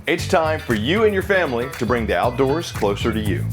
It's time for you and your family to bring the outdoors closer to you.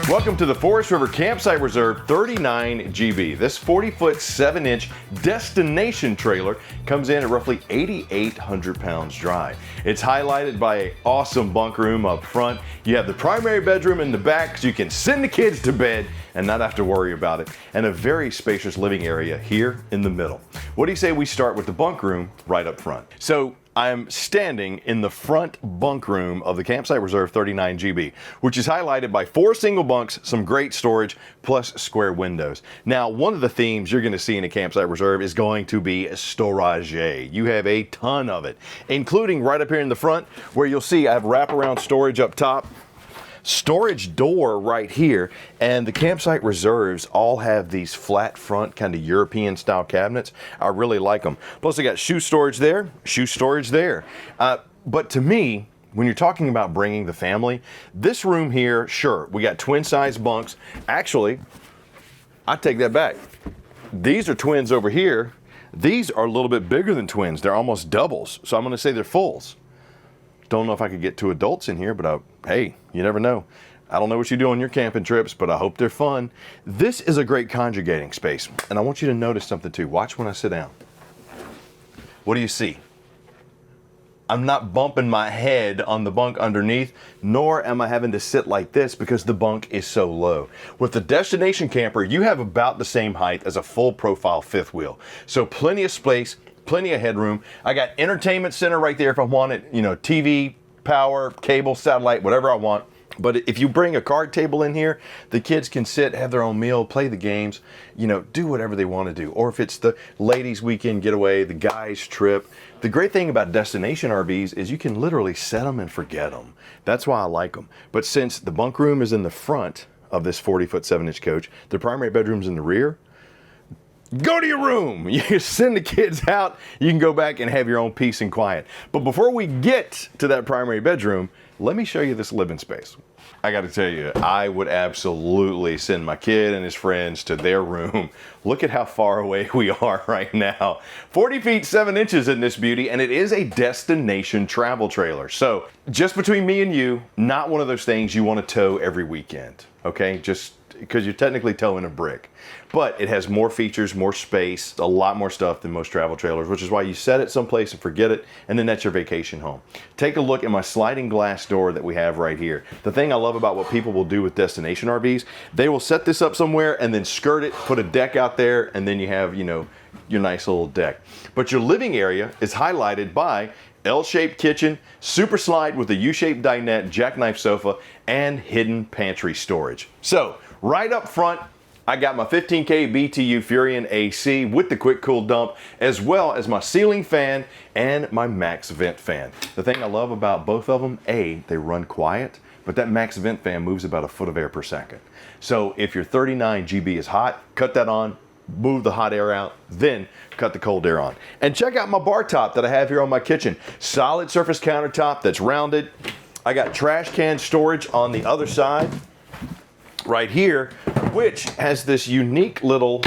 Welcome to the Forest River Campsite Reserve 39 GB. This 40-foot, 7-inch destination trailer comes in at roughly 8,800 pounds dry. It's highlighted by an awesome bunk room up front. You have the primary bedroom in the back so you can send the kids to bed and not have to worry about it, and a very spacious living area here in the middle. What do you say we start with the bunk room right up front? So I'm standing in the front bunk room of the Campsite Reserve 39 GB, which is highlighted by 4 single bunks, some great storage, plus square windows. Now, one of the themes you're going to see in a Campsite Reserve is going to be storage. You have a ton of it, including right up here in the front, where you'll see I have wraparound storage up top, storage door right here, and the Campsite Reserves all have these flat front kind of European style cabinets. I really like them. Plus I got shoe storage there, shoe storage there. But to me, when you're talking about bringing the family, this room here, sure, we got twin size bunks. Actually, I take that back. These are twins over here. These are a little bit bigger than twins. They're almost doubles. So I'm gonna say they're fulls. Don't know if I could get 2 adults in here, but hey, you never know. I don't know what you do on your camping trips, but I hope they're fun. This is a great conjugating space, and I want you to notice something too. Watch when I sit down. What do you see? I'm not bumping my head on the bunk underneath, nor am I having to sit like this because the bunk is so low. With the destination camper, you have about the same height as a full profile fifth wheel. So plenty of space, plenty of headroom. I got entertainment center right there if I want it, you know, TV, power, cable, satellite, whatever I want. But if you bring a card table in here, the kids can sit, have their own meal, play the games, you know, do whatever they want to do. Or if it's the ladies' weekend getaway, the guys' trip. The great thing about destination RVs is you can literally set them and forget them. That's why I like them. But since the bunk room is in the front of this 40-foot, 7-inch coach, the primary bedroom's in the rear, go to your room. You send the kids out. You can go back and have your own peace and quiet. But before we get to that primary bedroom, let me show you this living space. I got to tell you, I would absolutely send my kid and his friends to their room. Look at how far away we are right now. 40 feet 7 inches in this beauty, and it is a destination travel trailer. So just between me and you, not one of those things you want to tow every weekend, okay? Just because you're technically towing a brick. But it has more features, more space, a lot more stuff than most travel trailers, which is why you set it someplace and forget it, and then that's your vacation home. Take a look at my sliding glass door that we have right here. The thing I love about what people will do with destination RVs, they will set this up somewhere and then skirt it, put a deck out there, and then you have, you know, your nice little deck. But your living area is highlighted by L-shaped kitchen, super slide with a U-shaped dinette, jackknife sofa, and hidden pantry storage. So, right up front, I got my 15K BTU Furion AC with the quick cool dump, as well as my ceiling fan and my max vent fan. The thing I love about both of them, A, they run quiet, but that max vent fan moves about a foot of air per second. So if your 39 GB is hot, cut that on, move the hot air out, then cut the cold air on. And check out my bar top that I have here on my kitchen. Solid surface countertop that's rounded. I got trash can storage on the other side right here, which has this unique little,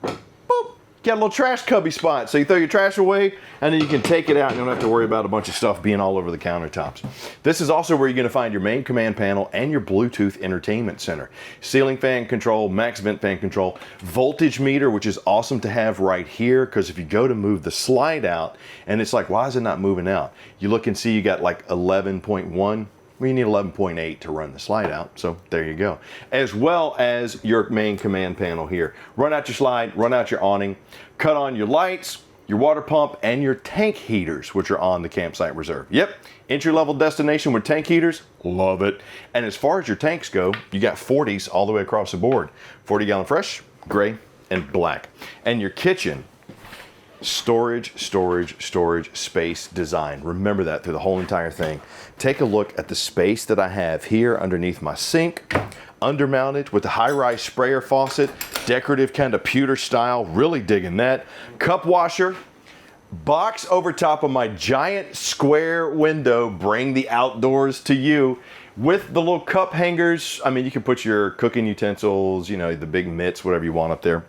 boop, got a little trash cubby spot. So you throw your trash away and then you can take it out and you don't have to worry about a bunch of stuff being all over the countertops. This is also where you're gonna find your main command panel and your Bluetooth entertainment center. Ceiling fan control, max vent fan control, voltage meter, which is awesome to have right here, because if you go to move the slide out and it's like, why is it not moving out? You look and see you got like 11.1. Well, you need 11.8 to run the slide out, so there you go. As well as your main command panel here. Run out your slide, run out your awning, cut on your lights, your water pump, and your tank heaters, which are on the Campsite Reserve. Yep, entry-level destination with tank heaters, love it. And as far as your tanks go, you got 40s all the way across the board. 40-gallon fresh, gray, and black. And your kitchen, storage, space, design. Remember that through the whole entire thing. Take a look at the space that I have here underneath my sink, undermounted with the high-rise sprayer faucet, decorative kind of pewter style, really digging that. Cup washer, box over top of my giant square window, bring the outdoors to you, with the little cup hangers. I mean, you can put your cooking utensils, you know, the big mitts, whatever you want up there.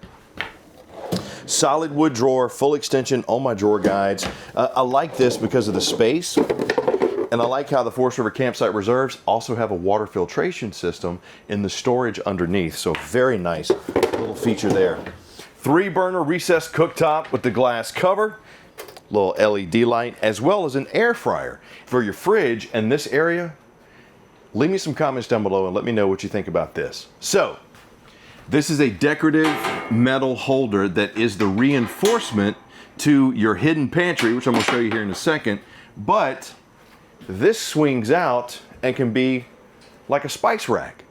Solid wood drawer, full extension on my drawer guides. I like this because of the space. And I like how the Forest River Campsite Reserves also have a water filtration system in the storage underneath. So very nice little feature there. 3-burner recessed cooktop with the glass cover, little LED light, as well as an air fryer for your fridge. And this area, leave me some comments down below and let me know what you think about this. So, this is a decorative metal holder that is the reinforcement to your hidden pantry, which I'm going to show you here in a second. But this swings out and can be like a spice rack.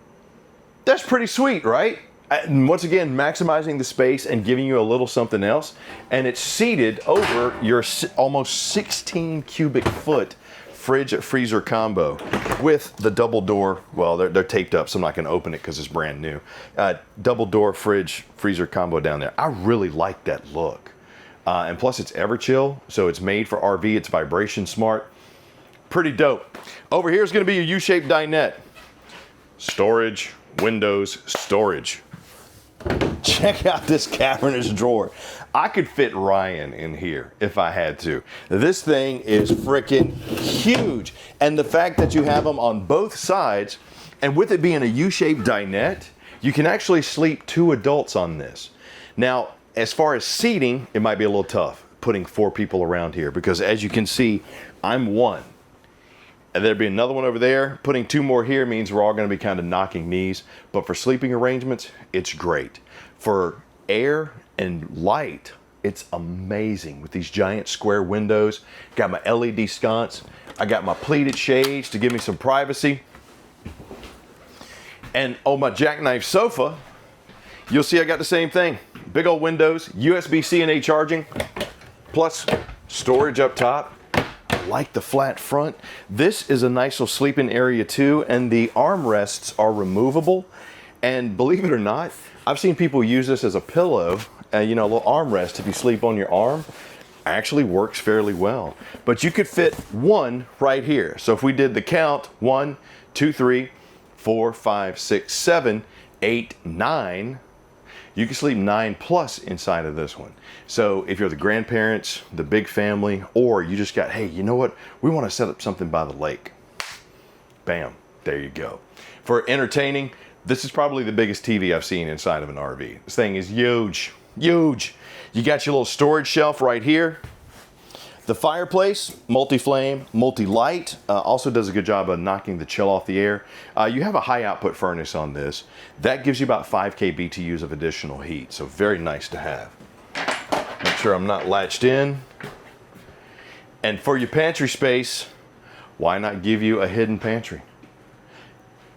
That's pretty sweet, right? And once again, maximizing the space and giving you a little something else. And it's seated over your almost 16 cubic foot fridge freezer combo with the double door. Well, they're taped up, so I'm not going to open it because it's brand new. Double door fridge freezer combo down there. I really like that look. And plus it's Everchill, so it's made for RV. It's vibration smart. Pretty dope. Over here is going to be a U-shaped dinette. Storage, windows, storage. Check out this cavernous drawer. I could fit Ryan in here if I had to. This thing is freaking huge. And the fact that you have them on both sides, and with it being a U-shaped dinette, you can actually sleep 2 adults on this. Now, as far as seating, it might be a little tough putting 4 people around here because as you can see, I'm one. And there'd be another one over there. Putting 2 more here means we're all going to be kind of knocking knees. But for sleeping arrangements, it's great. For air and light, it's amazing with these giant square windows. Got my LED sconce. I got my pleated shades to give me some privacy. And on my jackknife sofa, you'll see I got the same thing. Big old windows, USB-C and A charging, plus storage up top. Like the flat front. This is a nice little sleeping area too, and the armrests are removable. And believe it or not, I've seen people use this as a pillow, you know, a little armrest if you sleep on your arm. Actually works fairly well. But you could fit 1 right here. So if we did the count, 1, 2, 3, 4, 5, 6, 7, 8, 9. You can sleep 9 plus inside of this one. So if you're the grandparents, the big family, or you just got, hey, you know what? We want to set up something by the lake. Bam, there you go. For entertaining, this is probably the biggest TV I've seen inside of an RV. This thing is huge, huge. You got your little storage shelf right here. The fireplace, multi-flame, multi-light, also does a good job of knocking the chill off the air. You have a high output furnace on this. That gives you about 5K BTUs of additional heat, so very nice to have. Make sure I'm not latched in. And for your pantry space, why not give you a hidden pantry?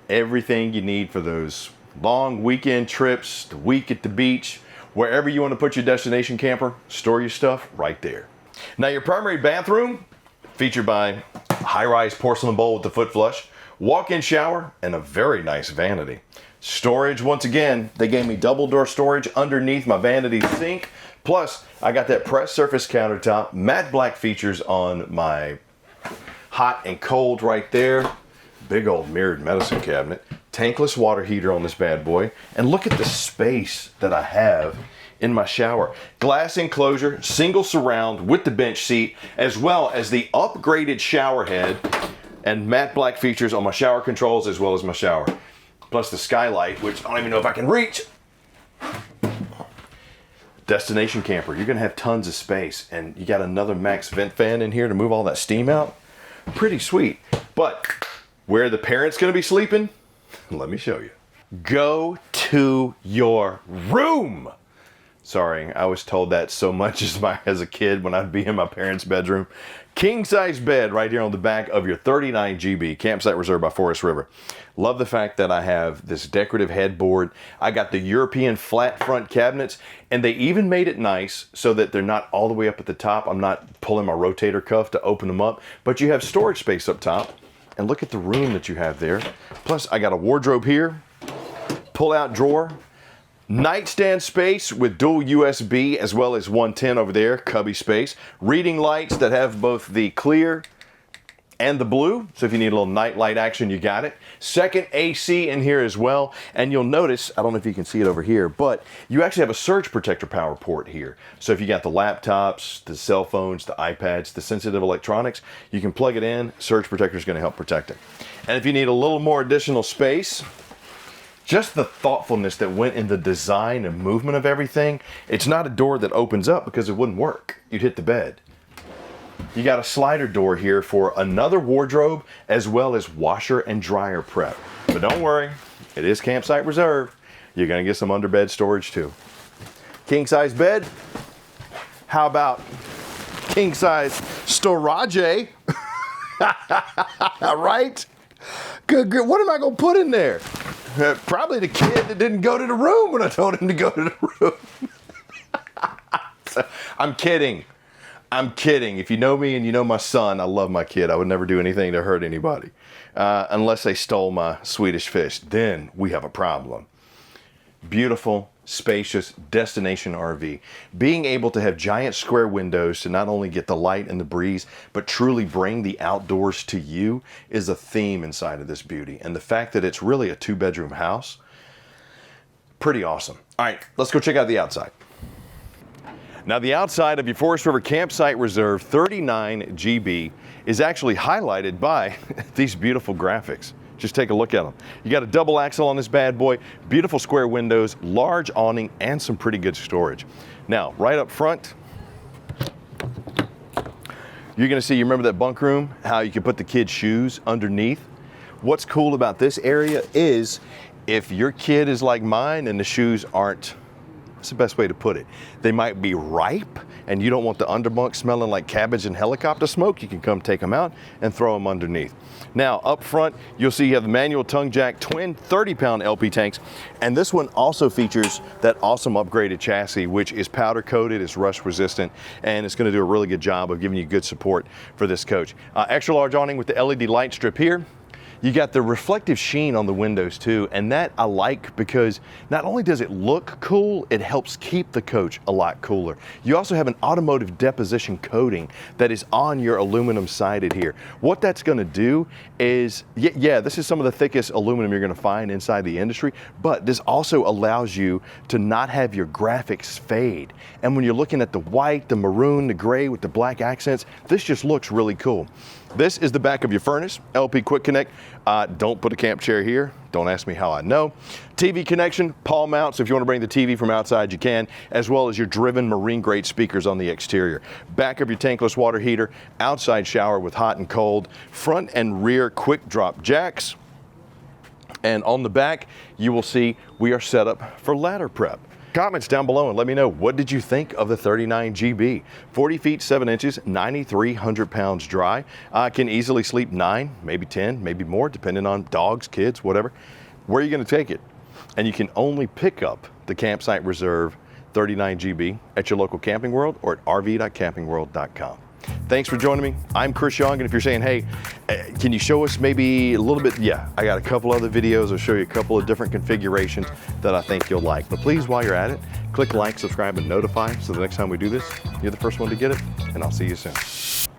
Everything you need for those long weekend trips, the week at the beach, wherever you want to put your destination camper, store your stuff right there. Now your primary bathroom, featured by a high-rise porcelain bowl with the foot flush, walk-in shower, and a very nice vanity. Storage, once again, they gave me double door storage underneath my vanity sink. Plus, I got that pressed surface countertop, matte black features on my hot and cold right there. Big old mirrored medicine cabinet. Tankless water heater on this bad boy. And look at the space that I have in my shower. Glass enclosure, single surround with the bench seat, as well as the upgraded shower head and matte black features on my shower controls as well as my shower. Plus the skylight, which I don't even know if I can reach. Destination camper, you're gonna have tons of space, and you got another max vent fan in here to move all that steam out. Pretty sweet. But where the parents gonna be sleeping? Let me show you. Go to your room. Sorry, I was told that so much as a kid when I'd be in my parents' bedroom. King size bed right here on the back of your 39 GB Campsite Reserve by Forest River. Love the fact that I have this decorative headboard. I got the European flat front cabinets, and they even made it nice so that they're not all the way up at the top. I'm not pulling my rotator cuff to open them up, but you have storage space up top. And look at the room that you have there. Plus, I got a wardrobe here, pull-out drawer, nightstand space with dual USB as well as 110 over there, cubby space. Reading lights that have both the clear and the blue, so if you need a little night light action, you got it. Second AC in here as well, and you'll notice, I don't know if you can see it over here, but you actually have a surge protector power port here. So if you got the laptops, the cell phones, the iPads, the sensitive electronics, you can plug it in, surge protector is going to help protect it. And if you need a little more additional space, just the thoughtfulness that went in the design and movement of everything, it's not a door that opens up because it wouldn't work. You'd hit the bed. You got a slider door here for another wardrobe as well as washer and dryer prep. But don't worry, it is campsite reserved. You're gonna get some underbed storage too. King size bed. How about king size storage? Right? Good. What am I gonna put in there? Probably the kid that didn't go to the room when I told him to go to the room. So, I'm kidding. I'm kidding. If you know me and you know my son, I love my kid. I would never do anything to hurt anybody. Unless they stole my Swedish fish. Then we have a problem. Beautiful, spacious destination RV. Being able to have giant square windows to not only get the light and the breeze, but truly bring the outdoors to you is a theme inside of this beauty. And the fact that it's really a 2-bedroom house, pretty awesome. All right, let's go check out the outside. Now the outside of your Forest River Campsite Reserve 39 GB is actually highlighted by these beautiful graphics. Just take a look at them. You got a double axle on this bad boy, beautiful square windows, large awning, and some pretty good storage. Now, right up front, you're gonna see, you remember that bunk room, how you can put the kids' shoes underneath? What's cool about this area is if your kid is like mine and the shoes aren't, what's the best way to put it? They might be ripe and you don't want the underbunk smelling like cabbage and helicopter smoke, you can come take them out and throw them underneath. Now up front, you'll see you have the manual tongue jack twin 30-pound LP tanks, and this one also features that awesome upgraded chassis, which is powder coated, it's rust resistant, and it's gonna do a really good job of giving you good support for this coach. Extra large awning with the LED light strip here. You got the reflective sheen on the windows too, and that I like because not only does it look cool, it helps keep the coach a lot cooler. You also have an automotive deposition coating that is on your aluminum sided here. What that's gonna do is, yeah, this is some of the thickest aluminum you're gonna find inside the industry, but this also allows you to not have your graphics fade. And when you're looking at the white, the maroon, the gray with the black accents, this just looks really cool. This is the back of your furnace, LP Quick Connect. Don't put a camp chair here. Don't ask me how I know. TV connection, Paul mount, so if you want to bring the TV from outside, you can, as well as your driven marine grade speakers on the exterior. Back of your tankless water heater, outside shower with hot and cold, front and rear quick drop jacks. And on the back, you will see we are set up for ladder prep. Comments down below and let me know, what did you think of the 39 GB? 40 feet 7 inches, 9,300 pounds dry. Can easily sleep 9, maybe 10, maybe more, depending on dogs, kids, whatever. Where are you gonna take it? And you can only pick up the Campsite Reserve 39 GB at your local Camping World or at rv.campingworld.com. Thanks for joining me. I'm Chris Young, and if you're saying, hey, can you show us maybe a little bit? Yeah, I got a couple other videos. I'll show you a couple of different configurations that I think you'll like. But please, while you're at it, click like, subscribe, and notify so the next time we do this, you're the first one to get it, and I'll see you soon.